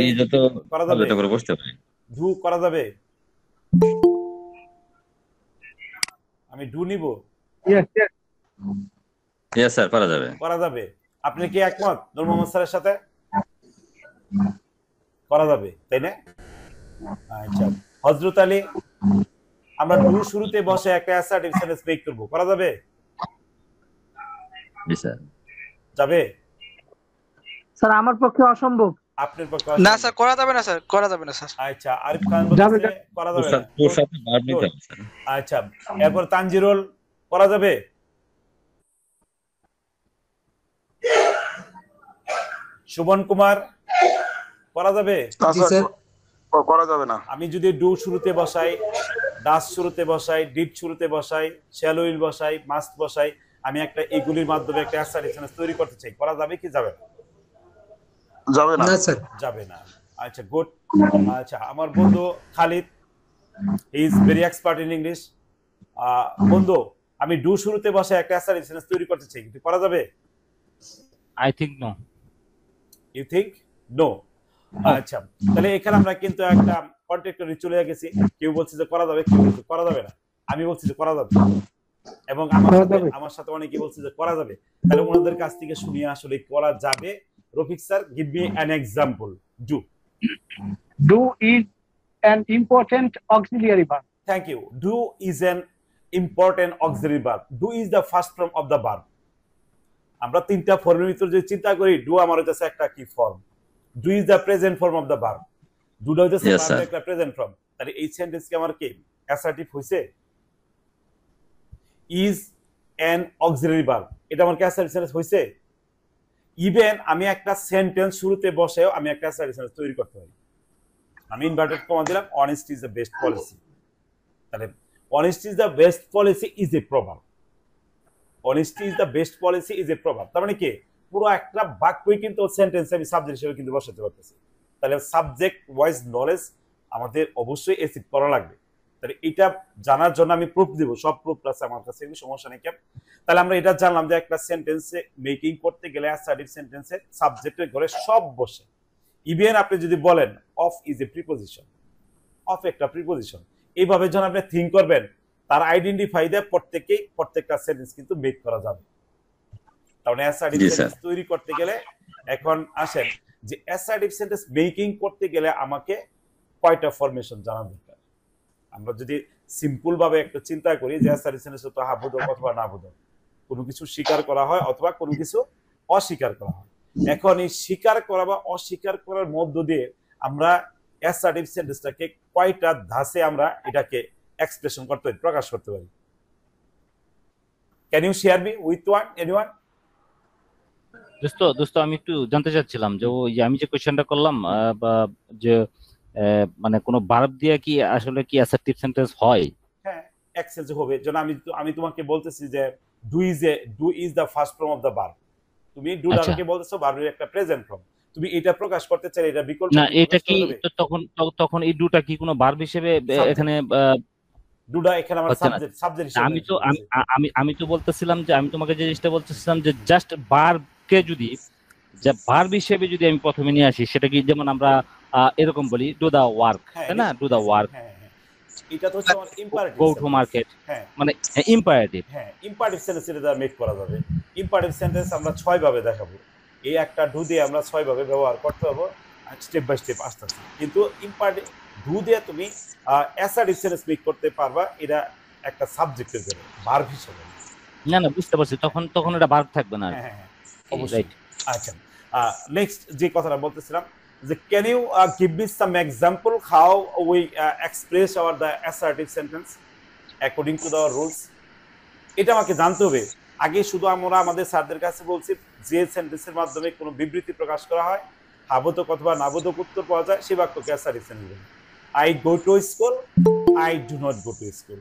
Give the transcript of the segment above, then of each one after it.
ভাই যত করা যাবে? এটা করে বসতে পারি। ডু করা যাবে? আমি ডু নিব? Yes, yes. ইয়েস স্যার, পারা যাবে। করা যাবে। আপনি কি একমত নূর মোহাম্মদ স্যারের সাথে? করা যাবে, তাই না? আচ্ছা, হযরত আলী, আমরা ডু শুরুতে বসে একটা অ্যাসার্টিভ সেন্টেন্স মেক করব, করা যাবে? জি স্যার। যাবে? স্যার আমার পক্ষে অসম্ভব। আপনার পক্ষে না অসম্ভব? স্যার, করা যাবে না স্যার, করা যাবে না স্যার। আচ্ছা, আরিফ খান যাবে, বলতেছে যাবে। করা তোর যাবে না। সাথে তোর সাথে ভার্ব নিতে হবে স্যার। আচ্ছা, এরপর তানজিরুল, করা যাবে? সুবন কুমার, করা যাবে? জি স্যার, করা যাবে না। আমি যদি ডু শুরুতে বসাই, ডাস শুরুতে বসাই, ডিড শুরুতে বসাই, শ্যাল উইল বসাই, মাস্ট বসাই, আমি একটা এগুলির মাধ্যমে একটা অ্যাসার্টিভ সেন্টেন্স তৈরি করতে চাই, করা যাবে কি যাবে না? যাবে না। না স্যার। যাবে না। আচ্ছা, গুড। আচ্ছা, আমার বন্ধু Khalid, he is very expert in English. বন্ধু, আমি ডু শুরুতে বসে একটা অ্যাসার্টিভ সেন্টেন্স তৈরি করতে চাই, কিন্তু করা যাবে? I think no. You think no? আচ্ছা, তাহলে এখানে আমরা কিন্তু একটা কন্ট্রাক্টরি চলে গেছি। কেউ বলছে যে করা যাবে, কেউ বলছে করা যাবে না, আমি বলছি যে করা যাবে, এবং আমার সাথে অনেকে বলছে যে করা যাবে। তাহলে ওনাদের কাছ থেকে শুনিয়ে আসলে করা যাবে। Rafiq sir, give me an example. Do. Do is an important auxiliary verb. Thank you. Do is an important auxiliary verb. Do is the first form of the verb. আমরা তিনটা ফর্মের ভিতর যদি চিন্তা করি, ডু আমার হচ্ছে একটা কি form? Do is the present form of the verb. ডুটা হচ্ছে Yes, sir. একটা প্রেজেন্ট ফর্ম। তাহলে এই সেন্টেন্স কি আমার কি অ্যাসার্টিভ হইছে? ইজ অ্যান অক্সিলারি ভার্ব, এটা আমার কি অ্যাসার্টিভ সেন্টেন্স হইছে? ইভেন আমি একটা সেন্টেন্স শুরুতে বসেও আমি একটা অ্যাসার্টিভ সেন্টেন্স তৈরি করতে পারি। আমি ইনভার্টেড কমা দিলাম, honesty is the best policy. তাহলে honesty is the best policy is a proverb. Honesty is the best policy is a proverb, তার মানে কি পুরো একটা বাক্যই কিন্তু সেন্টেন্সে আমি সাবজেক্ট হিসেবে কিন্তু বসাতে পারতেছি। তাহলে সাবজেক্ট ওয়াইজ নলেজ আমাদের অবশ্যই এসিড করা লাগবে। তাহলে এটা জানার জন্য আমি প্রুফ দিব, সব প্রুফ আছে আমার কাছে, সমস্যা নেই কেন। তাহলে আমরা এটা জানলাম যে একটা সেন্টেন্সে মেকিং করতে গেলে অ্যাসার্টিভ সেন্টেন্সে সাবজেক্টের ঘরে সব বসে। ইভেন আপনি যদি বলেন of is a preposition, of একটা প্রিপোজিশন, এইভাবে যখন আপনি থিঙ্ক করবেন, তার আইডেন্টিফাই দিয়ে প্রত্যেকটা সেন্টেন্স কিন্তু মেক করা যাবে। তাহলে অ্যাসার্টিভ জি, স্যার। সেন্টেন্স তৈরি করতে গেলে এখন আসেন যে অ্যাসার্টিভ সেন্টেন্স মেকিং করতে গেলে আমাকে কয়টা ফরমেশন জানা দরকার। আমরা যদি সিম্পল ভাবে একটা চিন্তা করি যে অ্যাসার্টিভ সেন্টেন্স তো হাবোধক অথবা নাবোধক, কোনো কিছু স্বীকার করা হয় অথবা কোনো কিছু অস্বীকার করা হয়। এখন এই স্বীকার করা বা অস্বীকার করার মধ্য দিয়ে আমরা অ্যাসার্টিভ সেন্টেন্সটাকে কয়টা ধাঁচে আমরা এটাকে এক্সপ্রেশন করতে পারি, প্রকাশ করতে পারি। Can you share me with anyone? দোস্ত আমি একটু জানতে চাচ্ছিলাম যে ওই যে আমি যে কোশ্চেনটা করলাম বা যে মানে কোনো ভার্ব দিয়ে কি আসলে কি অ্যাসার্টিভ সেন্টেন্স হয়? হ্যাঁ, এক্সেঞ্জ হবে। যেন আমি তোমাকে বলতেছি যে do is the first form of the verb, তুমি ডু আচ্ছা। দ্বারাকে বলতেছো ভার্বের একটা প্রেজেন্ট ফর্ম, তুমি এটা প্রকাশ করতে চাইলে এটা বিকল্প না এটা নষ্ট কি হয়ে যাবে। তো তখন এই ডুটা কি কোনো ভার্ব হিসেবে Subject. এখানে ডুটা এখানে আমার হচ্ছে না। সাবজেক্ট হিসেবে আমি তো আমি তো বলতেছিলাম যে আমি তোমাকে যে জিনিসটা বলতেছিলাম যে জাস্ট ভার্বকে যদি যে ভার্ব হিসেবে যদি আমি প্রথমে নিয়ে আসি, সেটা কি যেমন আমরা এরকম বলি ডু দা ওয়ার্ক, তাই না? ডু দা ওয়ার্ক, হ্যাঁ, এটা তো হচ্ছে আমার ইম্পারেটিভ। গো টু মার্কেট, হ্যাঁ মানে ইম্পারেটিভ। হ্যাঁ, ইম্পারেটিভ সেন্টেন্স এটা মেক করা যাবে। ইম্পারেটিভ সেন্টেন্স আমরা 6 ভাবে দেখাবো। এই একটা ডু দিয়ে আমরা 6 ভাবে ব্যবহার করতে পারবো স্টেপ বাই স্টেপ আস্তে আস্তে। কিন্তু ইম্পারেটিভ ডু দিয়ে তুমি অ্যাসার্টিভ সেন্টেন্স মেক করতে পারবা, এটা একটা সাবজেক্টের জন্য ভার্ব হিসেবে। না বুঝতে পারছি, তখন এটা ভার্ব থাকবে না। হ্যাঁ, অবশ্যই। আচ্ছা, নেক্সট যে কথাটা বলতেছিলাম যে can you give me some example how we express our the assertive sentence according to the rules. এটা আমাকে জানতে হবে। আগে শুধু আমরা আমাদের স্যারদের কাছে বলছি যে সেন্টেন্সের মাধ্যমে কোনো বিবৃতি প্রকাশ করা হয়, হাবোধক অথবা নাবোধক উত্তর পাওয়া যায়, সেই বাক্যকে অ্যাসার্টিভ সেন্টেন্স বলে। I go to school, I do not go to school,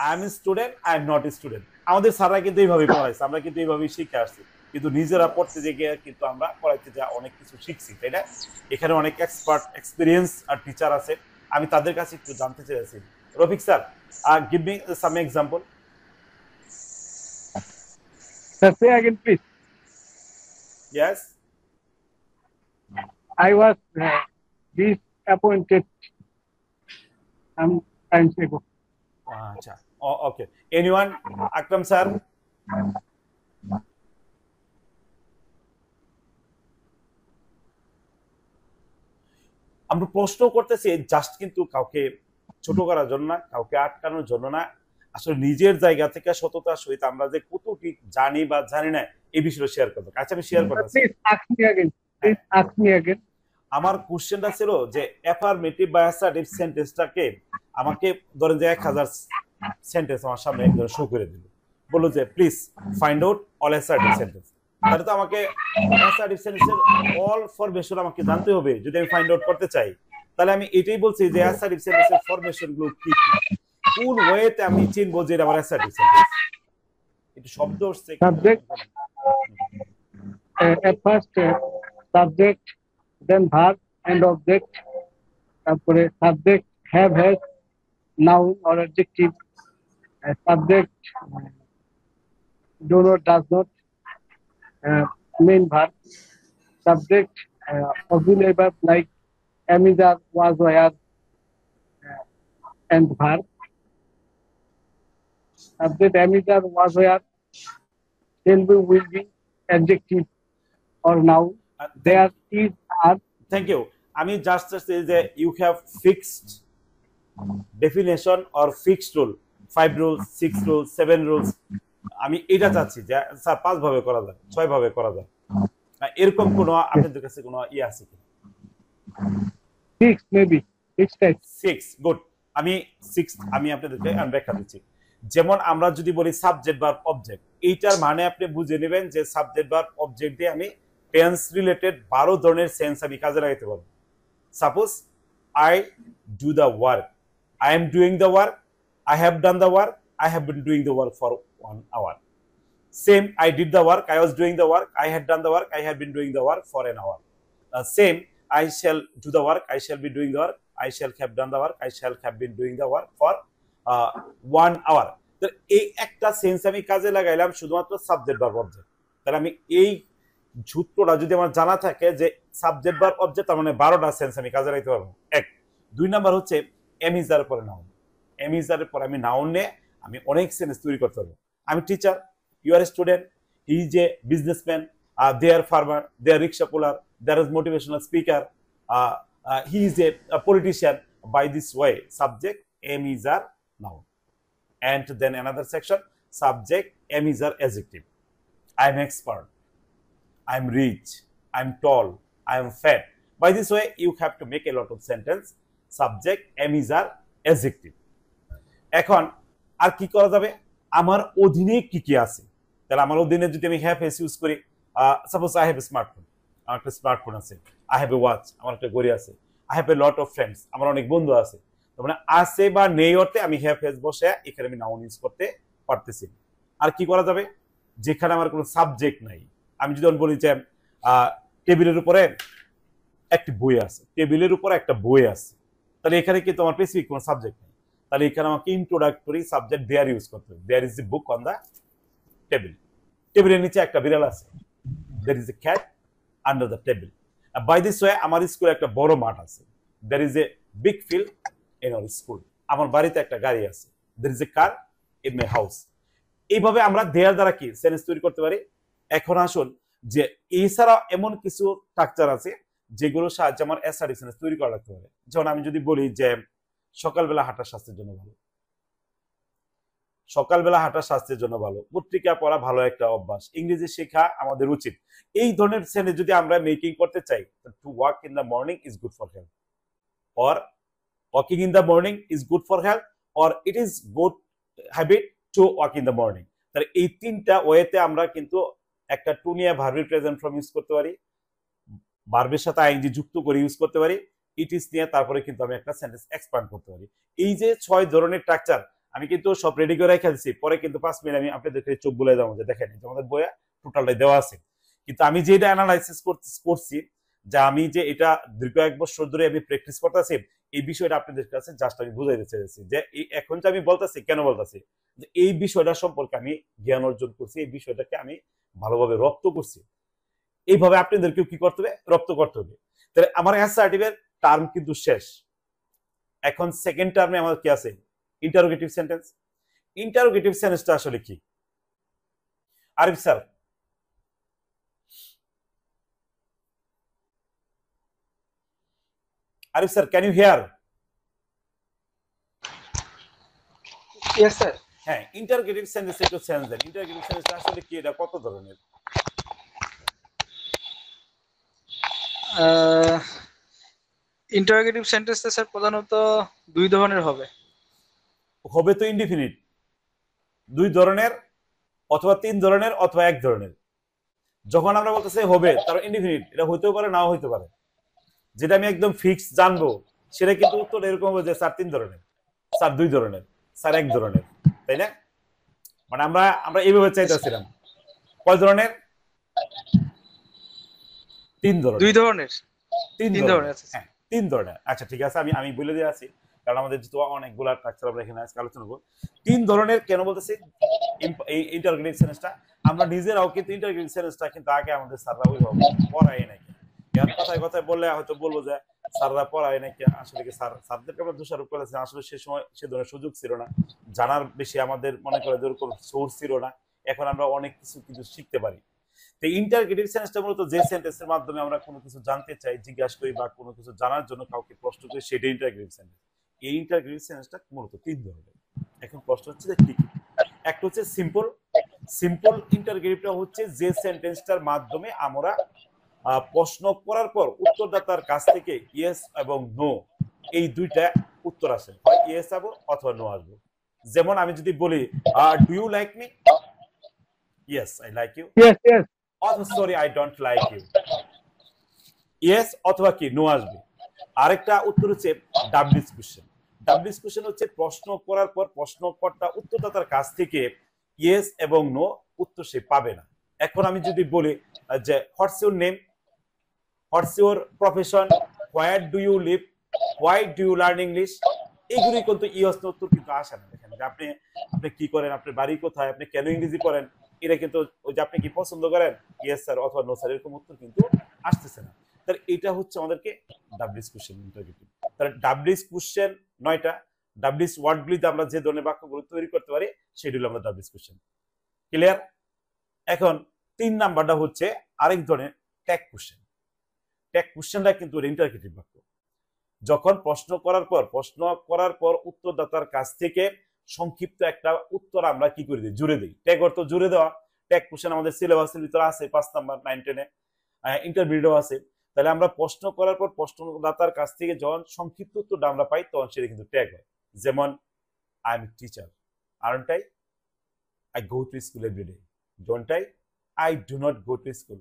I am student, I am not student. আমাদের স্যাররা কিন্তু এইভাবেই পড়াইছে, আমরা কিন্তু এইভাবেই শিখে আসছি, কিন্তু নিজেরা পড়তে গিয়ে কিন্তু আমরা পড়াইতে যা অনেক কিছু শিখছি, তাই না? এখানে অনেক এক্সপার্ট এক্সপিরিয়েন্স আর টিচার আছে, আমি তাদের কাছে একটু জানতে চাইছি। Rafiq sir, give me some example. Sir, say again, please. Yes. I was disappointed some times ago. আচ্ছা, ওকে। এনিওয়ান? আকরাম স্যার? আমরা প্রশ্ন করতেছি জাস্ট কিন্তু কাউকে ছোট করার জন্য না, কাউকে আটকানোর জন্য না, আসলে নিজের জায়গা থেকে সততার সহিত আমরা যে কতটি জানি বা জানি না এই বিষয়টা শেয়ার করবো। আচ্ছা, আমি শেয়ার করতেছি। Please ask me again. Please ask me again. আমার কোশ্চেনটা ছিল যে অ্যাফার্মেটিভ বা অ্যাসার্টিভ সেন্টেন্সটাকে আমাকে ধরেন যে 1000 সেন্টেন্স আমার সামনে একজন শো করে দিল, বললো যে please find out all assertive sentence. তাহলে তো আমাকে অ্যাসার্টিভ সেন্টেন্সের অল ফরমেশন আমাকে জানতে হবে যদি আমি ফাইন্ড আউট করতে চাই। তাহলে আমি এটাই বলছি যে অ্যাসার্টিভ সেন্টেন্সের ফরমেশন গুলো কি কি, কোন ওয়েতে আমি চিনবো যে এটা আমার অ্যাসার্টিভ সেন্টেন্স। একটু শব্দ হচ্ছে Subject. At first, subject, then verb and object. তারপরে subject, have, has, noun or adjective. Subject, do not, does not. Main verb. Subject, auxiliary verb like am, is, are, was, were, and verb. Subject, am, is, are, was, were, shall be, will be, adjective or noun. There is, are. Thank you. আমি just চাচ্ছি যে you have fixed definition or fixed rule, 5 rules, 6 rules, 7 rules. আমি এটা চাচ্ছি যে sir 5 ভাবে করা যায়, 6 ভাবে করা যায়, এরকম কোন আপনাদের কাছে কোন আছে কি? 6 maybe. 6 types. 6, গুড। আমি আপনাদেরকে ব্যাখ্যা দিচ্ছি। যেমন আমরা যদি বলি সাবজেক্ট ভার্ব অবজেক্ট, এইটার মানে আপনি বুঝে নেবেন যে সাবজেক্ট ভার্ব অবজেক্ট দিয়ে আমি টেন্স রিলেটেড 12 ধরনের সেন্স আমি কাজে লাগাতে পারবো। Suppose I do the work, I am doing the work, I have done the work, I have been doing the work for 1 hour. Same, I did the work, I was doing the work, I had done the work, I have been doing the work for an hour. Same, I shall do the work, I shall be doing the work, I shall have done the work, I shall have been doing the work for 1 hour. তো এই একটা sense আমি কাজে লাগাইলাম শুধুমাত্র subject verb object. তাহলে আমি এই সূত্রটা যদি আমার জানা থাকে যে সাবজেক্ট ভার্ব অবজেক্ট, তার মানে 12টা সেন্স আমি কাজে লাগাইতে পারবো। 1 2 নাম্বার হচ্ছে এম ইজ এর পরে নাউন। এম ইজ এর পরে আমি নাউন নিয়ে আমি অনেক সেন্স তৈরি করতে পারবো। আমি teacher, you are student, he is a businessman, they are farmer, they are rickshaw puller, there is motivational speaker, he is a politician. By this way, subject am is are noun, and then another section subject am is are adjective. I am expert, I am rich, I am tall, I am fat. By this way, you have to make a lot of sentence. Subject am is are adjective. এখন আর কি করা যাবে, আমার অধীনে কি কি আছে। তাহলে আমার অধীনে যদি আমি হ্যাভ এস ইউজ করি, suppose I have a smartphone, আমার একটা স্মার্টফোন আছে, আই হ্যাভ এ ওয়াচ, আমার একটা ঘড়ি আছে, I have a lot of friends, আমার অনেক বন্ধু আছে। তার মানে আছে বা নেই অর্থে আমি হ্যাভ এস বসে এখানে আমি নাউন ইউজ করতে পারতেছি। আর কি করা যাবে, যেখানে আমার কোনো সাবজেক্ট নাই, আমি যদি বলি যে টেবিলের উপরে একটি বই আছে, টেবিলের উপরে একটা বই আছে, তাহলে এখানে কি তোমার স্পেসিফিক কোনো সাবজেক্ট নেই, তাহলে এখানে আমাকে ইন্ট্রোডাক্টরি সাবজেক্ট দেয়ার ইউজ করতে হবে। There is a book on the table, টেবিলের নিচে একটা বিড়াল আছে, there is a cat under the table. By this way আমার স্কুলে একটা বড় মাঠ আছে, there is a big field in our school. আমার বাড়িতে একটা গাড়ি আছে, there is a car in my house. এইভাবে আমরা দেয়ার দ্বারা কি সেন্টেন্স তৈরি করতে পারি। এখন আসুন যে এছাড়া এমন কিছু স্ট্রাকচার আছে যেগুলোর সাহায্যে আমার অ্যাসার্টিভ সেন্টেন্স তৈরি করা লাগতে পারে। যেমন আমি যদি বলি যে সকালবেলা হাঁটা স্বাস্থ্যের জন্য ভালো, সকালবেলা হাঁটা স্বাস্থ্যের জন্য ভালো, পত্রিকা পড়া ভালো একটা অভ্যাস, ইংরেজি শেখা আমাদের উচিত। এই ধরনের সেন্টেন্স যদি আমরা মেকিং করতে চাই, to walk in the morning is good for health, or walking in the morning is good for health, or it is good habit to walk in the morning. তাহলে এই তিনটা ওয়েতে আমরা কিন্তু একটা টু নিয়ে ভার্বের প্রেজেন্ট ফর্ম ইউজ করতে পারি, ভার্বের সাথে আইএনজি যুক্ত করে ইউজ করতে পারি, ইট ইজ নিয়ে তারপরে কিন্তু আমি একটা সেন্টেন্স এক্সপ্যান্ড করতে পারি। এই যে 6 ধরনের স্ট্রাকচার আমি কিন্তু সব রেডি করে রেখে দিচ্ছি, পরে কিন্তু 5 মিনিট আমি আপনাদেরকে চোখ বুলাই দেবো যে দেখেন আমাদের বইয়ে টোটালটাই দেওয়া আছে। কিন্তু আমি যে এটা অ্যানালাইসিস করছি, যে আমি যে এটা দীর্ঘ 1 বছর ধরে আমি প্র্যাকটিস করতেছি, এই বিষয়টা আপনাদের কাছে জাস্ট আমি বুঝাইতে চাইছি যে এখন যে আমি বলতেছি কেন বলতেছি, যে এই বিষয়টা সম্পর্কে আমি জ্ঞান অর্জন করছি, এই বিষয়টাকে আমি ভালোভাবে রপ্ত করছি। এইভাবে আপনাদেরকেও কি করতে হবে, রপ্ত করতে হবে। তাহলে আমার অ্যাসার্টিভের টার্ম কিন্তু শেষ। এখন সেকেন্ড টার্মে আমাদের কি আছে? Interrogative sentence. ইন্টারোগেটিভ সেন্টেন্সটা আসলে কি? Arif sir, Arif sir, can you hear? Yes sir. হ্যাঁ, ইন্টারোগেটিভ সেন্টেন্স একটু সেন্স দেন। ইন্টারোগেটিভ সেন্টেন্স আসলে কি, এটা কত ধরনের? ইন্টারোগেটিভ সেন্টেন্সটা স্যার প্রধানত দুই ধরনের হবে। হবে তো ইনডিফিনিট, দুই ধরনের অথবা তিন ধরনের অথবা এক ধরনের। যখন আমরা বলতেছি হবে, তার ইনডিফিনিট, এটা হইতেও পারে নাও হইতে পারে। যেটা আমি একদম ফিক্স জানবো সেটা কিন্তু উত্তর এরকম হবে যে স্যার তিন ধরনের, স্যার দুই ধরনের, স্যার এক ধরনের, তাই না? মানে আমরা এইভাবে চাইতেছিলাম কয় ধরনের? তিন ধরনের। দুই ধরনের। তিন ধরনের ধরনের, আছে। হ্যাঁ তিন ধরনের। আচ্ছা ঠিক আছে, আমি বলে দিয়ে আছি, কারণ আমাদের যেহেতু অনেকগুলা স্ট্রাকচার আমরা এখানে আজকে আলোচনা করব। তিন ধরনের কেন বলতেছি এই ইন্টারোগেটিভ সেন্টেন্সটা? আমরা নিজেরাও কিন্তু ইন্টারোগেটিভ সেন্টেন্সটা কিন্তু আগে আমাদের স্যাররা ওইভাবে পড়ায় নাই। এখন কথায় কথায় বললে হয়তো বলবো যে স্যাররা পড়ায় নাকি, আসলে কি স্যারদেরকে আমরা দোষারোপ করেছি, আসলে সে সময় সে ধরনের সুযোগ ছিল না, জানার বেশি আমাদের মনে করে যেরকম সোর্স ছিল না। এখন আমরা অনেক কিছু কিন্তু শিখতে পারি। তো ইন্টারোগেটিভ সেন্টেন্সটা মূলত যে সেন্টেন্সের মাধ্যমে আমরা কোনো কিছু জানতে চাই, জিজ্ঞাসা করি বা কোনো কিছু জানার জন্য কাউকে প্রশ্ন করি, সেটা ইন্টারোগেটিভ সেন্টেন্স। এই ইন্টারোগেটিভ সেন্টেন্সটা মূলত তিন ধরনের। এখন প্রশ্ন হচ্ছে যে কি কি? একটা হচ্ছে সিম্পল। সিম্পল ইন্টারোগেটিভটা হচ্ছে যে সেন্টেন্সটার মাধ্যমে আমরা প্রশ্ন করার পর উত্তরদাতার কাছ থেকে ইয়েস এবং নো এই দুইটা উত্তর আসে, হয় ইয়েস আসবো অথবা নো আসবো। যেমন আমি যদি বলি do you like me, yes I like you, Yes, yes. অথবা sorry I don't like you, yes অথবা কি নো আসবে। আরেকটা উত্তর হচ্ছে ডাব্লিউএস কোশ্চেন। ডাব্লিউএস কোশ্চেন হচ্ছে প্রশ্ন করার পর প্রশ্নকর্তা উত্তরদাতার কাছ থেকে ইয়েস এবং নো উত্তর সে পাবে না। এখন আমি যদি বলি যে what's your name, what's your profession, where do you live, why do you learn English, এইগুলি কিন্তু ইয়েস নো উত্তর কিন্তু আসে না। দেখেন যে আপনি কি করেন, আপনার বাড়ি কোথায়, আপনি কেন ইংরেজি পড়েন, এটা কিন্তু ওই যে আপনি কি পছন্দ করেন, ইয়েস স্যার অথবা নো স্যার, এরকম উত্তর কিন্তু আসতেছে না। তাহলে এটা হচ্ছে আমাদেরকে ডাব্লিউএস কোশ্চেন ইন্টারোগেটিভ। তাহলে ডাব্লিউএস কোশ্চেন 9টা, ডাব্লিউএস ওয়ার্ডগুলিতে আমরা যে ধরনের বাক্যগুলো তৈরি করতে পারি সেগুলো আমরা ডাব্লিউএস কোশ্চেন। ক্লিয়ার? এখন 3 নাম্বারটা হচ্ছে আরেক ধরনের ট্যাগ কোশ্চেন। ট্যাগ কোশ্চেনটা কিন্তু ইন্টারোগেটিভ বাক্য। যখন প্রশ্ন করার পর উত্তরদাতার কাছ থেকে সংক্ষিপ্ত একটা উত্তর আমরা কি করে দিই, জুড়ে দিই। ট্যাগ অর্থ জুড়ে দেওয়া। ট্যাগ কোশ্চেন আমাদের সিলেবাসের ভিতরে আছে 5 নাম্বার, 9, 10 ইন্টারভিউও আছে। তাহলে আমরা প্রশ্ন করার পর প্রশ্নদাতার কাছ থেকে যখন সংক্ষিপ্ত উত্তরটা আমরা পাই তখন সেটা কিন্তু ট্যাগ হয়। যেমন I am teacher, aren't I? I go to school every day, don't I? I do not go to school,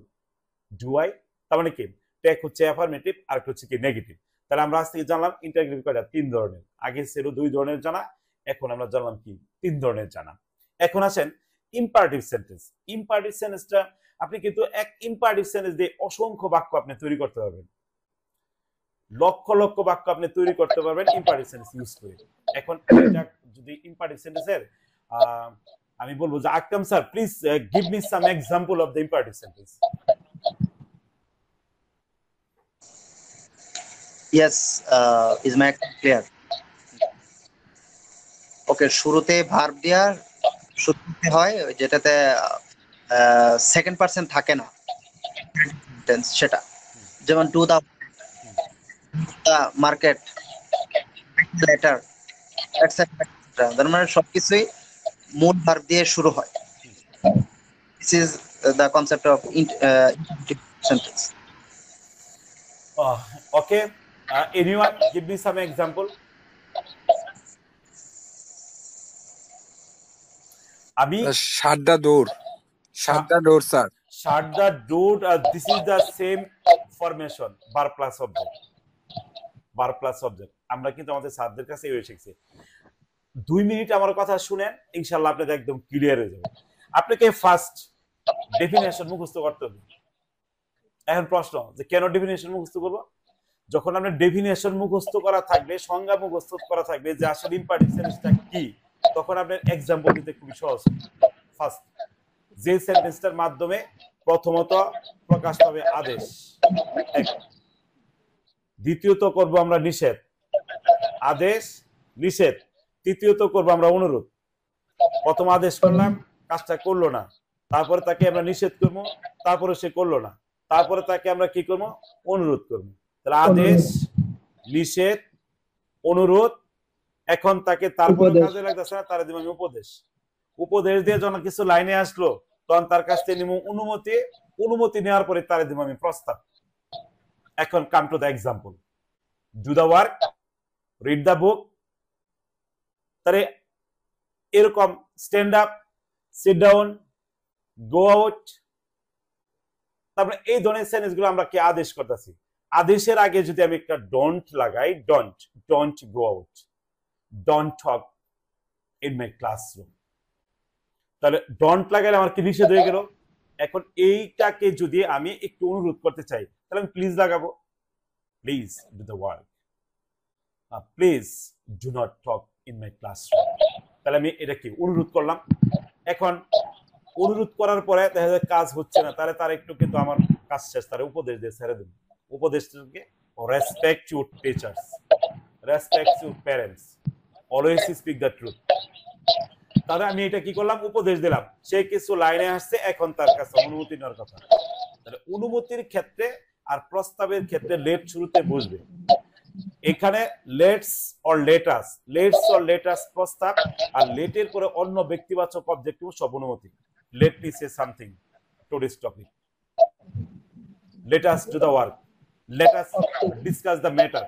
do I? তার মানে কি ট্যাগ হচ্ছে অ্যাফার্মেটিভ আর একটা হচ্ছে কি নেগেটিভ। তাহলে আমরা আজ থেকে জানলাম ইন্টারোগেটিভ কয়টা, 3 ধরনের। আগে ছিল 2 ধরনের জানা, এখন আমরা জানলাম কি 3 ধরনের জানা। এখন আসেন ইম্পারেটিভ সেন্টেন্স। ইম্পারেটিভ সেন্টেন্সটা আপনি কিন্তু এক ইম্পারেটিভ সেন্টেন্স দিয়ে অসংখ্য বাক্য আপনি তৈরি করতে পারবেন, লক্ষ লক্ষ বাক্য আপনি তৈরি করতে পারবেন ইম্পারেটিভ সেন্টেন্স ইউজ করে। এখন যদি ইম্পারেটিভ সেন্টেন্সের আমি বলবো যে Akram sir please give me some example of the imperative sentence. Yes, is my clear? Okay, শুরুতে ভার্ব দেওয়ার শুরুতে হয় যেটাতে সেকেন্ড পারসন থাকে না, টেন্স সেটা। যেমন to the market, letter, etcetera. তার মানে সবকিছুই মূল ভার্ব দিয়ে শুরু হয়। This is the concept of interrogative sentence. Okay, anyone give me some example? আমি shut the door, shut the door sir. Shut the door, this is the same formation, verb plus object, verb plus object। আমরা কিন্তু আমাদের স্যারদের কাছে এই শিখছি। 2 minute আমার কথা শুনেন, ইনশাআল্লাহ আপনাদের একদম ক্লিয়ার হয়ে যাবে। আপনাকে ফার্স্ট ডেফিনিশন মুখস্থ করতে হবে। এখন প্রশ্ন যে কেন ডেফিনিশন মুখস্থ করব? যখন আপনার ডেফিনিশন মুখস্থ করা থাকবে, সংজ্ঞা মুখস্থ করা থাকবে যে আসলে ইম্পারেটিভ সেন্টেন্সটা কি, তখন আপনার এক্সাম্পল দিতে খুবই সহজ। ফার্স্ট যে সেন্টেন্সটার মাধ্যমে প্রথমত প্রকাশ পাবে আদেশ, দ্বিতীয়ত করব আমরা নিষেধ, আদেশ নিষেধ, তৃতীয়ত করব আমরা অনুরোধ। প্রথম আদেশ করলাম, কাজটা করলো না, তারপরে তাকে আমরা নিষেধ করবো, তারপরে সে করলো না, তারপরে তাকে আমরা কি করবো, অনুরোধ করবো। তাহলে আদেশ, নিষেধ, অনুরোধ। এখন তাকে তারপরে কাজে লাগতেছে না, তারা দিব আমি উপদেশ। উপদেশ দিয়ে যখন কিছু লাইনে আসলো, তখন তার কাছ থেকে নিব অনুমতি, অনুমতি নেওয়ার পরে তারা দিব আমি প্রস্তাব। এখন come to the example, do the work, read the book. তাহলে এরকম stand up, sit down, go out. তারপরে এই ধরনের সেন্টেন্স গুলো আমরা কি আদেশ করতেছি। আদেশের আগে যদি আমি একটা ডোন্ট লাগাই, don't go out, don't talk in my classroom, তাহলে ডোন্ট লাগালে আমার কি নিষেধ হয়ে গেল। এখন এইটাকে যদি আমি একটু অনুরোধ করতে চাই, তাহলে আমি প্লিজ লাগাবো, please do the work, please do not talk in my classroom. তাহলে আমি এটা কি অনুরোধ করলাম। এখন অনুরোধ করার পরে দেখা যায় কাজ হচ্ছে না, তাহলে তার একটু কিন্তু আমার কাজ শেষ, তারা উপদেশ দিয়ে ছেড়ে দেব। উপদেশটাকে respect your teachers, respect your parents, always speak the truth. তাহলে আমি এটা কি করলাম, উপদেশ দিলাম, সে কিছু লাইনে আসছে, এখন তার কাছে অনুমতি নেওয়ার কথা। তাহলে অনুমতির ক্ষেত্রে আর প্রস্তাবের ক্ষেত্রে লেট শুরুতে বসবে। এখানে let's or let us, let's or let us প্রস্তাব, আর লেটের পরে অন্য ব্যক্তিবাচক অবজেক্টিভ সব অনুমতি। Let me say something today's topic, let us do the work, let us discuss the matter.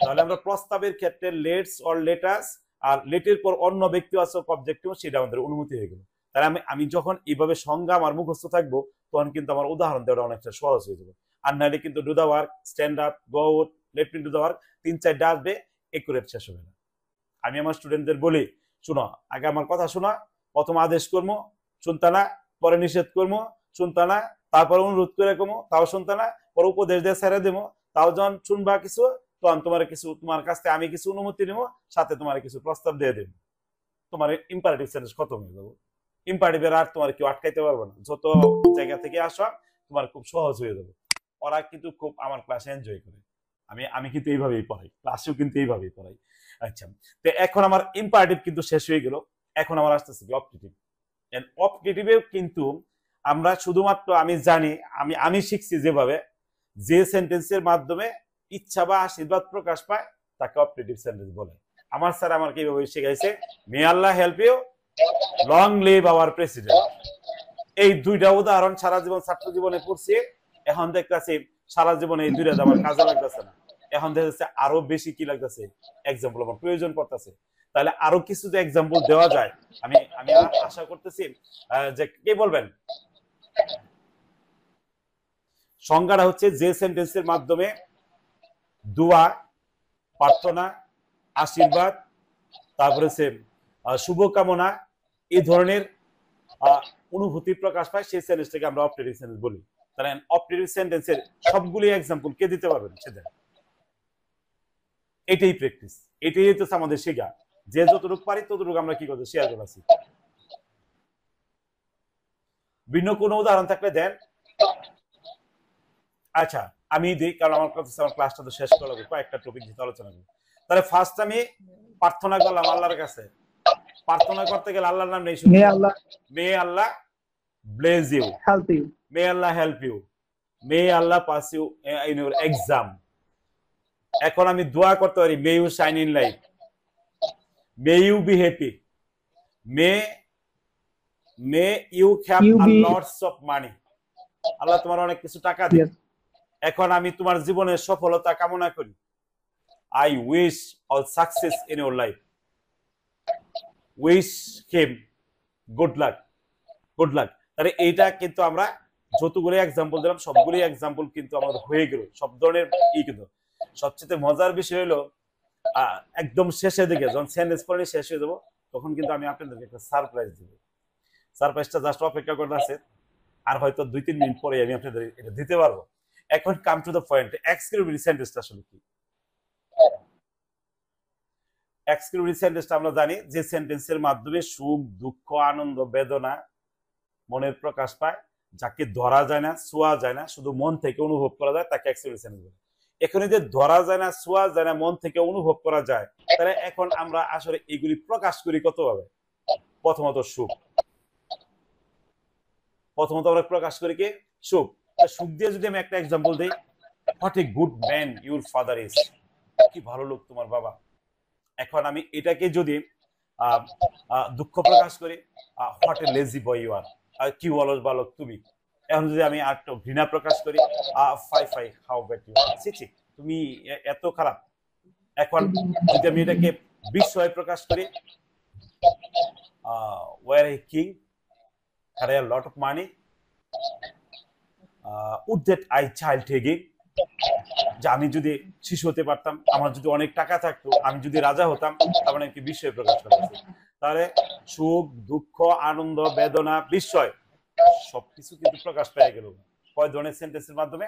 তাহলে আমরা প্রস্তাবের ক্ষেত্রে লেটস অর লেটাস, আর লেটের পর অন্য ব্যক্তিবাচক অবজেক্টিভ, সেটা আমাদের অনুমতি হয়ে গেল। তাহলে আমি যখন এইভাবে সংজ্ঞা আমার মুখস্থ থাকবো, তখন কিন্তু আমার উদাহরণ দেওয়াটা অনেকটা সহজ হয়ে যাবে। আর নাহলে কিন্তু do the work, stand up, go out, let me do the work, 3-4টা আসবে, একুরেট শেষ হবে না। আমি আমার স্টুডেন্টদের বলি, শুনো, আগে আমার কথা শোনা, প্রথম আদেশ করবো, শুনতা না, পরে নিষেধ করবো, শুনতা না, তারপর অনুরোধ করে কমো, তাও শুনতা না, পরে উপদেশ দিয়ে ছেড়ে দেবো, তাও যখন শুনবা কিছু, তখন তোমার কাছ থেকে আমি কিছু অনুমতি নেবো, সাথে তোমার কিছু প্রস্তাব দিয়ে দেবো। তোমার ইম্পারেটিভ সেন্টেন্স খতম হয়ে যাবো। ইম্পারেটিভের আর তোমার কেউ আটকাইতে পারবে না। যত জায়গা থেকে আসো, তোমার খুব সহজ হয়ে যাবে। ওরা কিন্তু খুব আমার ক্লাসে এনজয় করে। আমি কিন্তু এইভাবেই পড়াই, ক্লাসেও কিন্তু এইভাবেই পড়াই। আচ্ছা, তো এখন আমার ইম্পারেটিভ কিন্তু শেষ হয়ে গেল। এখন আমার আসতেছে অপটেটিভ। অপটেটিভেও কিন্তু আমরা শুধুমাত্র আমি জানি, আমি শিখছি যেভাবে, যে সেন্টেন্সের মাধ্যমে ইচ্ছা বা আশীর্বাদ প্রকাশ পায় তাকে অপটেটিভ সেন্টেন্স বলে। আমার স্যার আমাকে এইভাবে শিখাইছে, may Allah help you, long live our president. এই দুইটা উদাহরণ সারা জীবন ছাত্র জীবনে পড়ছি, এখন দেখতেছি সারা জীবনে এই দুইটা আমার কাজে লাগতেছে না। এখন দেখা যাচ্ছে আরো বেশি কি লাগতেছে, এক্সাম্পল আমার প্রয়োজন পড়তেছে। তাহলে আরো কিছু যে এক্সাম্পল দেওয়া যায়, আমি আশা করতেছি যে কে বলবেন। সংজ্ঞাটা হচ্ছে যে সেন্টেন্সের মাধ্যমে দোয়া, প্রার্থনা, আশীর্বাদ, তারপরে শুভকামনা, এই ধরনের অনুভূতি প্রকাশ পায়, সেই সেন্টেন্সটাকে আমরা অপটেটিভ সেন্টেন্স বলি। তাহলে অপটেটিভ সেন্টেন্সের সবগুলি এক্সাম্পল কে দিতে পারবেন সেটা। এটাই প্র্যাকটিস, এটাই তো আমাদের শেখা, যে যতটুকু পারি ততটুকু আমরা কি করতে শেয়ার করছি। ভিন্ন কোনো উদাহরণ থাকলে দেন। আচ্ছা, আমি দিই, কারণ আমার ক্লাসটা তো শেষ করা লাগবে, কয়েকটা টপিক যেটা আলোচনা করবো। তাহলে ফার্স্ট আমি প্রার্থনা করলাম আল্লাহর কাছে। প্রার্থনা করতে গেলে আল্লাহর নাম নেই, may Allah bless you, help you, may Allah help you, may Allah pass you in your exam. এখন আমি দোয়া করতে পারি, may you shine in life, may you be happy, may you have lots of money, আল্লাহ তোমার অনেক কিছু টাকা দিন। এখন আমি তোমার জীবনের সফলতা কামনা করি, I wish all success in your life, wish him good luck, good luck. তাহলে এইটা কিন্তু আমরা যতগুলো এক্সাম্পল দিলাম, সবগুলি এক্সাম্পল কিন্তু আমাদের হয়ে গেল, সব ধরনের। কিন্তু সবচেয়ে মজার বিষয় হলো একদম শেষের দিকে যখন সেন্টেন্স পড়ে শেষ হয়ে যাবো, তখন কিন্তু আমি আপনাদেরকে একটা সারপ্রাইজ দিব। সারপ্রাইজটা জাস্ট অপেক্ষা করতে আছে, আর হয়তো 2-3 মিনিট পরে আমি আপনাদের এটা দিতে পারবো। এখন come to the point, exclusive সেন্টেন্সটা আসলে কি? এক্সক্লুসিভ সেন্টেন্সটা আমরা জানি যে সেন্টেন্সের মাধ্যমে সুখ, দুঃখ, আনন্দ, বেদনা মনের প্রকাশ পায়, যাকে ধরা যায় না, ছোঁয়া যায় না, শুধু মন থেকে অনুভব করা যায়, তাকে এক্সক্লুসিভ সেন্টেন্স বলে। এখানে যে ধরা যায় না, ছোঁয়া যায় না, মন থেকে অনুভব করা যায়, তাহলে এখন আমরা আসলে এগুলি প্রকাশ করি কত ভাবে? প্রথমত সুখ, প্রথমত আমরা প্রকাশ করি কি? সুখ। সুখ দিয়ে যদি আমি একটা এক্সাম্পল দিই, what a good man your father is, কি ভালো লোক তোমার বাবা। এখন আমি এটাকে যদি দুঃখ প্রকাশ করি, what a lazy boy you are, কি অলস বালক তুমি। এখন যদি আমি আর ঘৃণা প্রকাশ করি, fie fie how bad you are, ছি ছি তুমি এত খারাপ। এখন যদি আমি এটাকে বিস্ময় প্রকাশ করি, what a king had a lot of money, would that I child again, যে আমি যদি শিশু হতে পারতাম, আমার যদি অনেক টাকা থাকতো, আমি যদি রাজা হতাম, তার মানে কি বিস্ময় প্রকাশ করতেছে। তাহলে সুখ, দুঃখ, আনন্দ, বেদনা, বিস্ময় সবকিছু কিন্তু প্রকাশ পেয়ে গেল কয় ধরনের সেন্টেন্সের মাধ্যমে?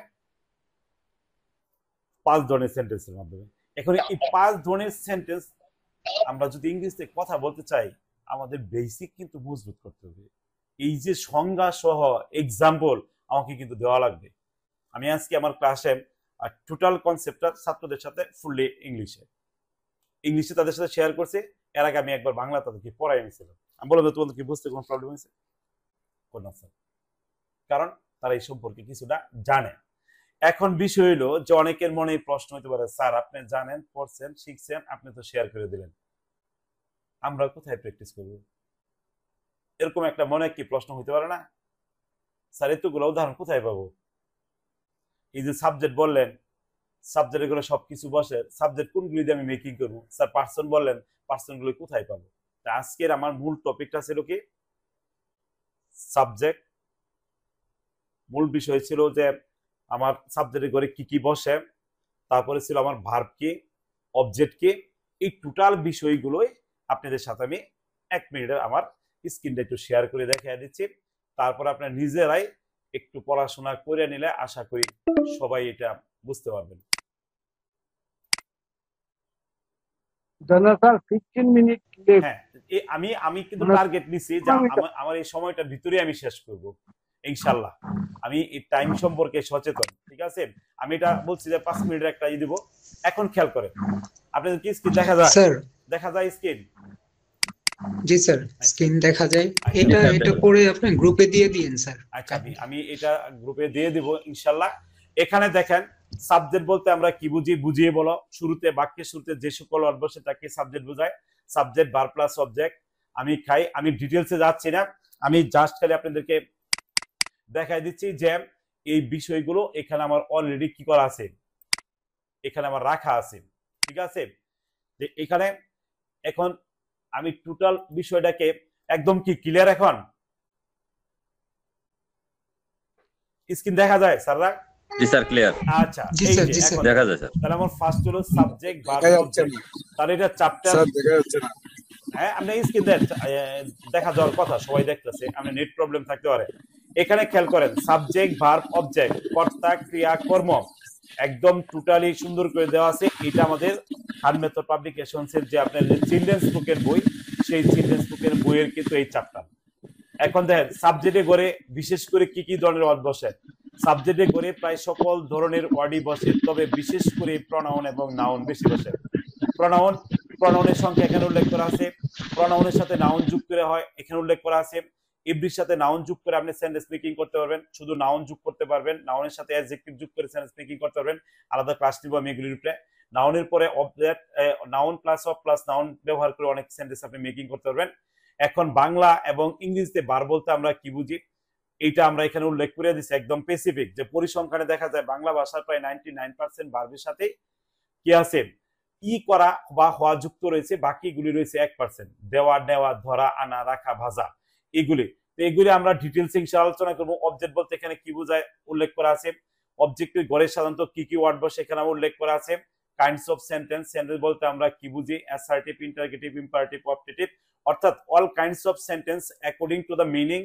5 ধরনের সেন্টেন্সের মাধ্যমে। এখন এই 5 ধরনের সেন্টেন্স আমরা যদি ইংরেজিতে কথা বলতে চাই, আমাদের বেসিক কিন্তু মজবুত করতে হবে। এই যে সংজ্ঞা সহ এক্সাম্পল আমাকে কিন্তু দেওয়া লাগবে। আমি আজকে আমার ক্লাসে টোটাল কনসেপ্টটা ছাত্রদের সাথে ফুললি ইংলিশে তাদের সাথে শেয়ার করছি। এর আগে আমি একবার বাংলা তাদেরকে পড়াই নিয়েছিলাম। আমি বললাম তোমাদের কি বুঝতে কোনো প্রবলেম হয়েছে? না স্যার, কারণ তারা এই সম্পর্কে কিছুটা জানে। এখন বিষয় হলো যে অনেকের মনে প্রশ্ন হতে পারে, স্যার আপনি জানেন, পড়ছেন, শিখছেন, আপনি তো শেয়ার করে দিলেন, আমরা কোথায় প্র্যাকটিস করবো? এরকম একটা মনে কি প্রশ্ন হইতে পারে না? স্যার এতগুলো উদাহরণ কোথায় পাবো? এই যে সাবজেক্ট বললেন, সাবজেক্ট গুলো সবকিছু বসে, সাবজেক্ট কোনগুলি দিয়ে আমি মেকিং করবো? স্যার পার্সন বললেন, পার্সন গুলো কোথায় পাবো? তা আজকের আমার মূল টপিকটা ছিল কি? সাবজেক্ট। মূল বিষয় ছিল যে আমার সাবজেক্টের ঘরে কি কি বসে, তারপরে ছিল আমার ভার্ব কি, অবজেক্ট কি। এই টোটাল বিষয়গুলোই আপনাদের সাথে আমি 1 মিনিটের আমার স্ক্রিনটা একটু শেয়ার করে দেখিয়ে দিচ্ছি। তারপর আপনারা নিজেরাই একটু পড়াশোনা করে নিলে আশা করি সবাই এটা বুঝতে পারবেন। Sir 15 minute left. হ্যাঁ, আমি কিন্তু টার্গেট নিছি যে আমার এই সময়টার ভিতরে আমি শেষ করব ইনশাআল্লাহ। আমি এই টাইম সম্পর্কে সচেতন, ঠিক আছে? আমি এটা বলছি যে 5 মিনিটের একটা দিব। এখন খেয়াল করেন, আপনাদের কি স্ক্রিন দেখা যায়? স্যার দেখা যায় স্ক্রিন? জি স্যার, স্ক্রিন দেখা যায়। এটা পরে আপনি গ্রুপে দিয়ে দিন স্যার। আচ্ছা, আমি এটা গ্রুপে দিয়ে দিব ইনশাআল্লাহ। এখানে দেখেন, সাবজেক্ট বলতে আমরা কি বুঝি বুঝিয়ে বলো। শুরুতে, বাক্যের শুরুতে যে সকল ওয়ার্ড বসে তাকে সাবজেক্ট বোঝায়। Subject, verb plus object. আমি ডিটেইলসে যাচ্ছি না, আমি জাস্ট খালি আপনাদেরকে দেখাই দিচ্ছি যে এই বিষয়গুলো এখানে আমার অলরেডি কি করা আছে, এখানে আমার রাখা আছে, ঠিক আছে? যে এখানে এখন আমি টোটাল বিষয়টাকে একদম কি ক্লিয়ার? এখন স্ক্রিন দেখা যায় স্যাররা? জি স্যার, ক্লিয়ার। আচ্ছা, এই যে এখন দেখা যায় স্যার। তাহলে আমার ফার্স্ট হলো সাবজেক্ট, ভার্ব, অবজেক্ট। তাহলে এটা চ্যাপ্টার। স্যার দেখা যাচ্ছে না। হ্যাঁ, আপনি স্ক্রিন দেখা যাওয়ার কথা, সবাই দেখতেছে, আপনি নেট প্রবলেম থাকতে পারে। এখানে খেয়াল করেন, সাবজেক্ট, ভার্ব, অবজেক্ট, কর্তা, ক্রিয়া, কর্ম একদম টোটালি সুন্দর করে দেওয়া আছে। এটা আমাদের খান মেথড পাবলিকেশনস এর যে আপনার চিলড্রেন্স বুকের বই, সেই চিলড্রেন্স বুকের বইয়ের কিন্তু এই চ্যাপ্টার। এখন দেখেন, সাবজেক্টে করে বিশেষ করে কি কি ধরনের ওয়ার্ড বসে? সাবজেক্টে করে প্রায় সকল ধরনের ওয়ার্ডই বসে, তবে বিশেষ করে প্রনাউন এবং নাউন বেশি বসে। প্রনাউনের সংখ্যা এখানে উল্লেখ করা আছে। প্রনাউনের সাথে নাউন যোগ করে হয়, এখানে উল্লেখ করা আছে। এভরির সাথে নাউন যোগ করে আপনি সেন্টেন্স মেকিং করতে পারবেন, শুধু নাউন যোগ করতে পারবেন। নাউনের সাথে অ্যাডজেক্টিভ যোগ করে সেন্টেন্স মেকিং করতে পারবেন। আলাদা ক্লাস নিব আমি এগুলির উপরে। নাউনের পরে object, noun plus of plus noun ব্যবহার করে অনেক সেন্টেন্স আপনি মেকিং করতে পারবেন। এখন বাংলা এবং ইংরেজিতে ভার্ব বলতে আমরা কি বুঝি, এইটা আমরা এখানে উল্লেখ করে দিচ্ছি একদম স্পেসিফিক। যে পরিসংখ্যানে দেখা যায় বাংলা ভাষার প্রায় 99% ভার্বের সাথে কি আছে, ই করা বা হওয়া যুক্ত রয়েছে, বাকিগুলি রয়েছে 1%। দেওয়া, নেওয়া, ধরা, আনা, রাখা, ভাজা, এগুলি। তো এগুলি আমরা ডিটেলস ইনশাআল্লাহ আলোচনা করবো। অবজেক্ট বলতে এখানে কি বোঝায় উল্লেখ করা আছে। অবজেক্টের ঘরে সাধারণত কি কি ওয়ার্ড বসে এখানে উল্লেখ করা আছে। কাইন্ডস অফ সেন্টেন্স, সেন্টেন্স বলতে আমরা কি বুঝি, অ্যাসার্টিভ, ইন্টারগেটিভ, ইম্পারেটিভ, অবজেক্টিভ, অর্থাৎ all kinds of sentence according to the meaning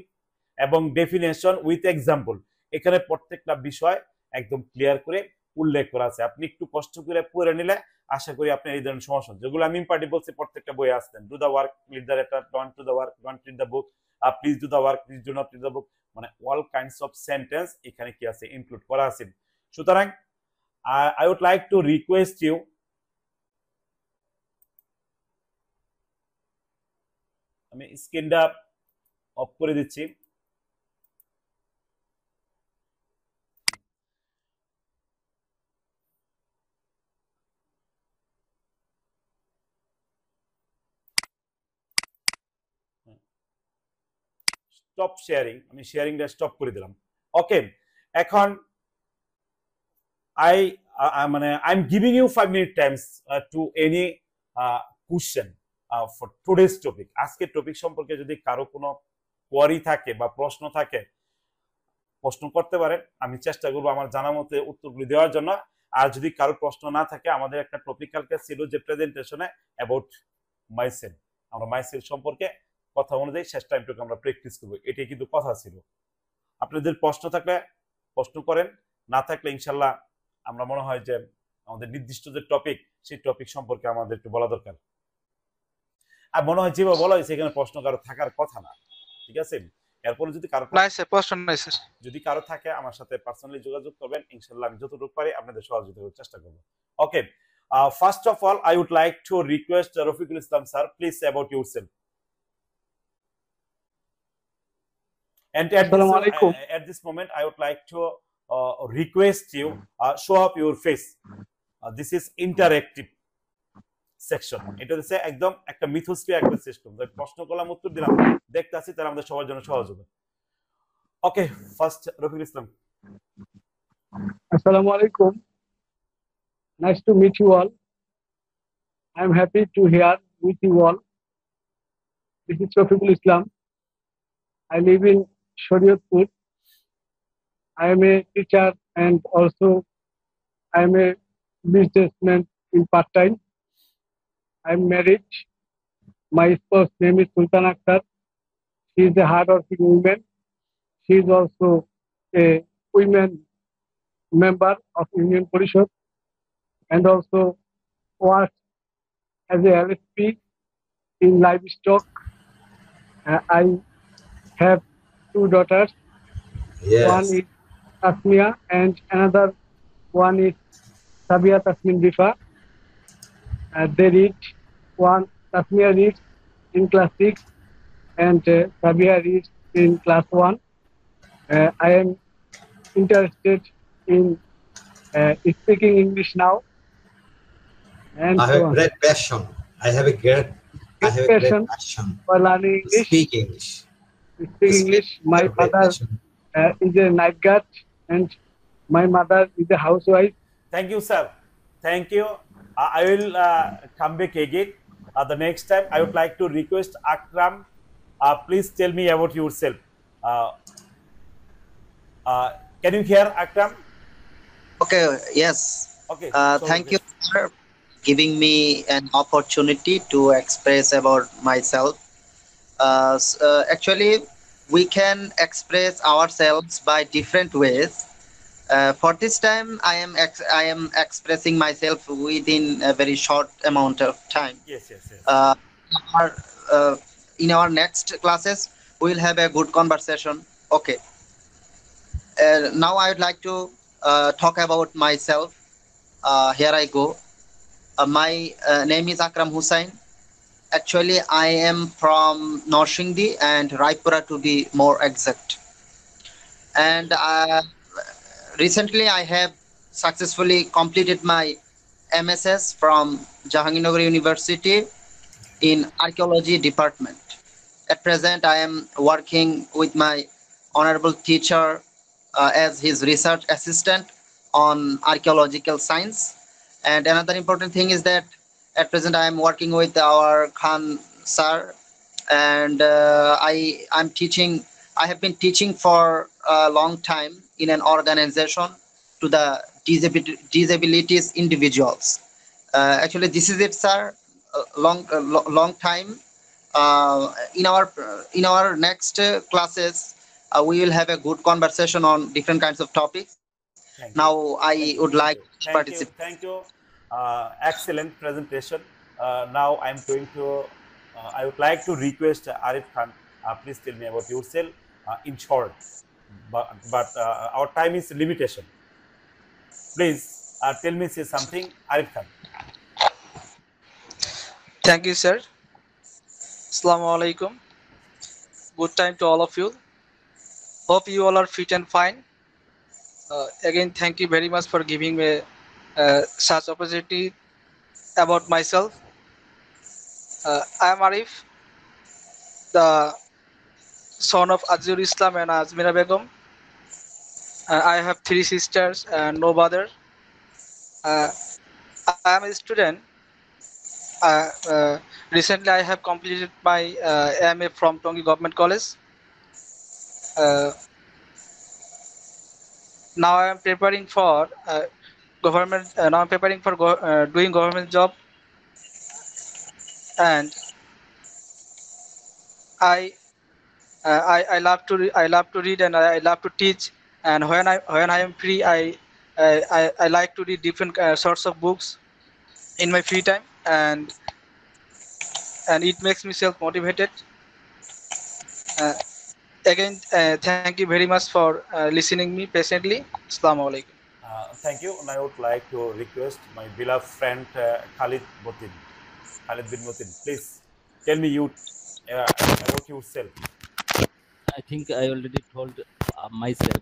এবং ডেফিনেশন উইথ এক্সাম্পল। এখানে প্রত্যেকটা বিষয় একদম ক্লিয়ার করে উল্লেখ করা আছে। আপনি একটু কষ্ট করে পড়ে নিলে আশা করি আপনি এই ধরনের সমস্যা, যেগুলো আমি ইম্পারেটিভ বলছি প্রত্যেকটা বই আসতেন, do the work, lead the letter, don't do the work, don't read the book, please do the work, please do not read the বুক, মানে অল কাইন্ডস অফ সেন্টেন্স এখানে কি আছে ইনক্লুড করা আছে। সুতরাং I would like to request you আমি স্ক্রিনটা of করে দিচ্ছি। স্টপ শেয়ারিং, আমি শেয়ারিংটা স্টপ করে দিলাম। ওকে, এখন I'm giving you 5 minute times to any question for today's topic. আজকের টপিক সম্পর্কে যদি কারো কোনো কোয়ারি থাকে বা প্রশ্ন থাকে, প্রশ্ন করতে পারেন। আমি চেষ্টা করবো আমার জানা মতে উত্তরগুলি দেওয়ার জন্য। আর যদি কারো প্রশ্ন না থাকে, আমাদের একটা টপিক কালকে ছিল যে প্রেজেন্টেশনে অ্যাবাউট মাইসেল, আমরা মাইসেল সম্পর্কে কথা অনুযায়ী শেষ টাইমটুকু আমরা প্র্যাকটিস করবো, এটাই কিন্তু কথা ছিল। আপনাদের প্রশ্ন থাকলে প্রশ্ন করেন, না থাকলে ইনশাল্লাহ আমরা মনে হয় যে আমাদের নির্দিষ্ট যে টপিক, সেই টপিক সম্পর্কে আমাদের একটু বলা দরকার। আর মনে হয় যেভাবে বলা হয়েছে এখানে প্রশ্ন কারো থাকার কথা না, ঠিক আছে? এরপরে যদি কারো যদি কারো থাকে আমার সাথে পার্সোনালি যোগাযোগ করবেন, ইনশাল্লাহ আমি যতটুকু পারি আপনাদের সহযোগিতা করার চেষ্টা করবো। Okay, first of all I would like to request Rafiqul Islam sir, please say about yourself. And at this moment I would like to request you show up your face. This is interactive section. এটা হচ্ছে একদম একটা মিথস্ক্রিয়া একটা system. প্রশ্ন করলাম, উত্তর দিলাম, দেখতে আসি, তাহলে আমাদের সবার জন্য সহজ হবে। ওকে, first Rafiqul Islam. Assalamu alaikum. Nice to meet you all. I'm happy to hear with you all. This is Rafiqul Islam. I live in Shariatpur. I am a teacher and also I am a businessman in part-time. I'm married. My spouse name is Sultan Akhtar. She is a hard-working woman. She is also a women member of Union Parishad and also works as a LSP in livestock. I have 2 daughters. Yes. One is Tasmia and another one is Sabia Tasmin Bifa. They read Tasmia reads in class 6 and Sabia reads in class 1. I am interested in speaking English now. And I have a great passion. I have a great passion for learning English. Speak English. My father is a night guard and my mother is a housewife. Thank you, sir. Thank you. I will come back again. The next time, I would like to request Akram. Please tell me about yourself. Can you hear Akram? Okay. Yes. Okay. Thank you for giving me an opportunity to express about myself. Actually, we can express ourselves by different ways. For this time, I am expressing myself within a very short amount of time. Yes. In our next classes, we will have a good conversation. Okay. Now I would like to talk about myself. Here I go. My name is Akram Hussain. Actually, I am from Norshingdi and Raipura to be more exact. And recently, I have successfully completed my MSS from Jahangirnagar University in Archaeology Department. At present, I am working with my honorable teacher as his research assistant on archaeological science. And another important thing is that at present I am working with our Khan sir, and I have been teaching for a long time in an organization to the disabilities individuals. Actually, this is it, sir. Long time. In our next classes, we will have a good conversation on different kinds of topics. Now I would like to participate. Thank you. Excellent presentation. Now I'm going to. I would like to request Arif Khan. Please tell me about yourself in short. But our time is limitation. Please, tell me, say something, Arif Khan. Thank you, sir. Assalamu alaikum. Good time to all of you. Hope you all are fit and fine. Again, thank you very much for giving me such opportunity about myself. I am Arif, the son of Azur Islam and Azmira Begum. I have 3 sisters and no brother. I am a student. Recently, I have completed my MA from Tongi Government College. Now I am preparing for government. Now I'm preparing for doing government job, and I love to I love to read and I love to teach. And when I am free, I like to read different sorts of books in my free time, and it makes me self motivated. Again, thank you very much for listening me patiently. Assalamu alaikum. Thank you, and I would like to request my beloved friend Khalid bin Motin, please tell me you about yourself. I think I already told myself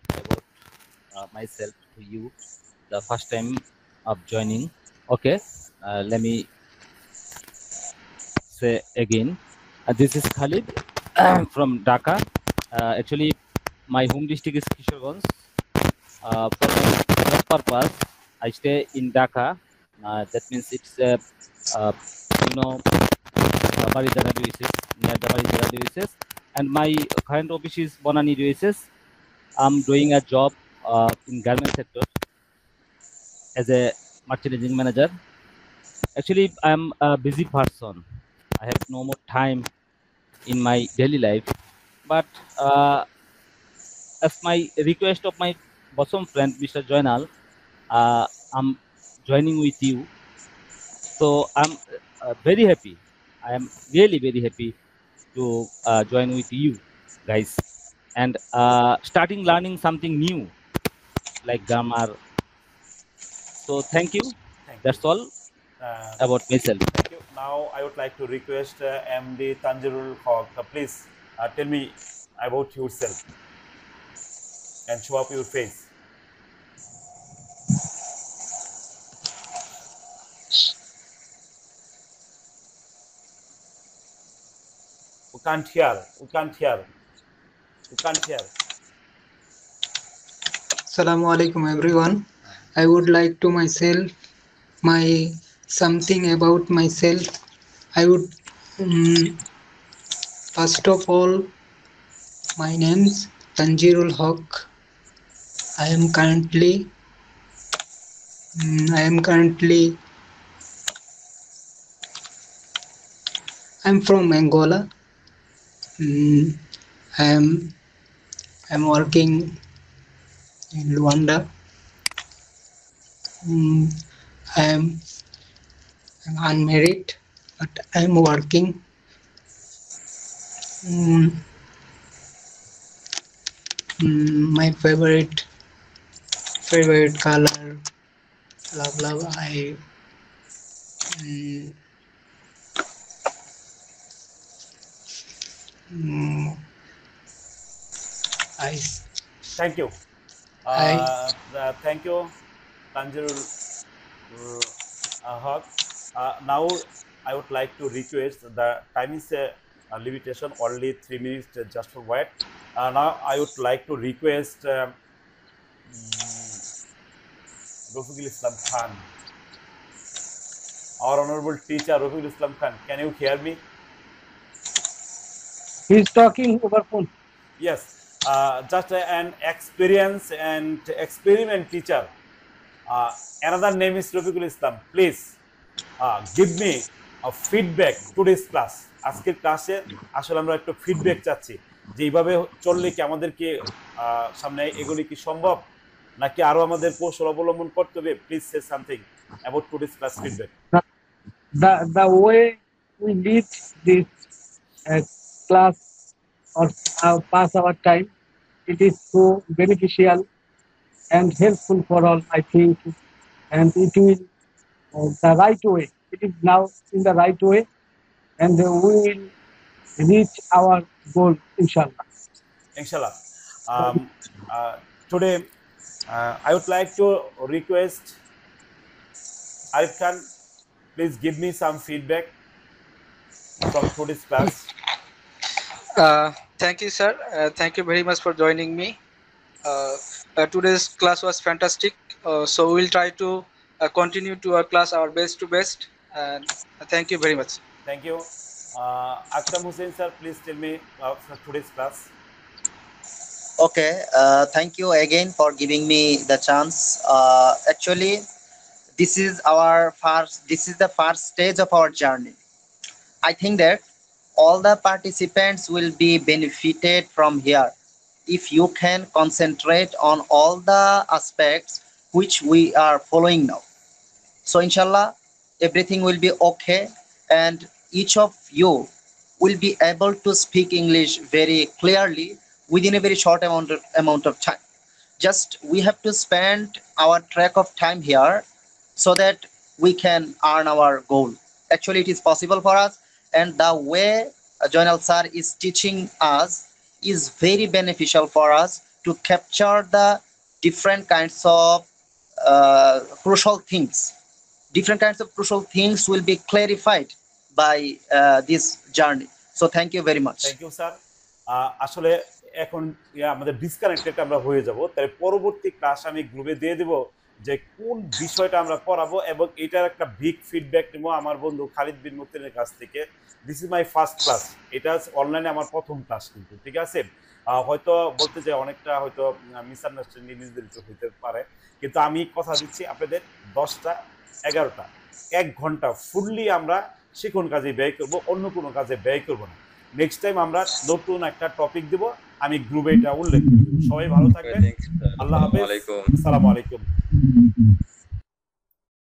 about myself to you the first time of joining. Okay, let me say again. This is Khalid from Dhaka. Actually, my home district is Kishoreganj. For my job purpose, I stay in Dhaka. That means it's Baridara DOSS, near the Baridara DOSS. And my current office is Bonani DOSS. I'm doing a job in garment sector as a merchandising manager. Actually, I'm a busy person. I have no more time in my daily life. But as my request of my bosom friend, Mr. Joynal, I'm joining with you. So I'm very happy. I am really very happy to join with you guys and starting learning something new like grammar. So thank you. That's all about myself. Thank you. Now I would like to request MD Tanjirul Haq, please tell me about yourself and show up your face. We can't hear. Assalamu alaikum everyone. I would like to myself something about myself. I would first of all, my name's Tanjirul Haq. I'm from Angola. I'm working in Luanda. I'm unmarried, but I'm working. My favorite color, love. Thank you. Thank you, Tanjirul Haq. Now I would like to request, the time is a limitation, only 3 minutes just for wait. Now I would like to request Rafiqul Islam Khan, our honorable teacher Rafiqul Islam Khan. Can you hear me? He's talking over phone. Yes, just an experience and experiment teacher. Another name is Rafiqul Islam. Please give me a feedback today's class. আজকের ক্লাসে আসলে আমরা একটু feedback চাচ্ছি যে এইভাবে চললে কি আমাদেরকে সামনে এগুলি কি সম্ভব নাকি আরো আমাদের কৌশল অবলম্বন করতে হবে? Please say something about today's class feedback. The way we lead this class or pass our time, it is so beneficial and helpful for all, I think. and it will the right way. It is now in the right way, and we will reach our goal, inshallah. Inshallah. Today, I would like to request Arif Khan, please give me some feedback from today's class. Thank you, sir. Thank you very much for joining me. Today's class was fantastic. So we'll try to continue to our class our best to best. And thank you very much. Thank you. Akram Hussain sir, please tell me for today's class. Okay, thank you again for giving me the chance. Actually, this is the first stage of our journey. I think that all the participants will be benefited from here if you can concentrate on all the aspects which we are following now. So inshallah, everything will be okay, and each of you will be able to speak English very clearly within a very short amount of time. Just we have to spend our track of time here so that we can earn our goal. Actually, it is possible for us, and the way Joinal sir is teaching us is very beneficial for us to capture the different kinds of crucial things. Different kinds of crucial things will be clarified by this journey. So thank you very much. Thank you, sir. আসলে এখন আমাদের disconnected আমরা হয়ে যাব, তাই পরবর্তী class আমি গ্রুপে দিয়ে দেব যে কোন বিষয়টা আমরা পড়াবো, এবং এটার একটা বিগ ফিডব্যাক নেব আমার বন্ধু খালিদ বিন মতিনের কাছ থেকে। This is my first class, এটা অনলাইনে আমার প্রথম ক্লাস কিন্তু, ঠিক আছে? হয়তো বলতে যে অনেকটা হয়তো মিসআন্ডারস্ট্যান্ডিং হইতে পারে, কিন্তু আমি কথা দিচ্ছি আপনাদের 10টা 11টা 1 ঘন্টা ফুললি আমরা শিখন কাজে ব্যয় করব, অন্য কোনো কাজে ব্যয় করব না। নেক্সট টাইম আমরা নতুন একটা টপিক দেব, আমি গ্রুপে এটা উল্লেখ করব। সবাই ভালো থাকবেন, আল্লাহ হাফেজ, আসসালামু আলাইকুম।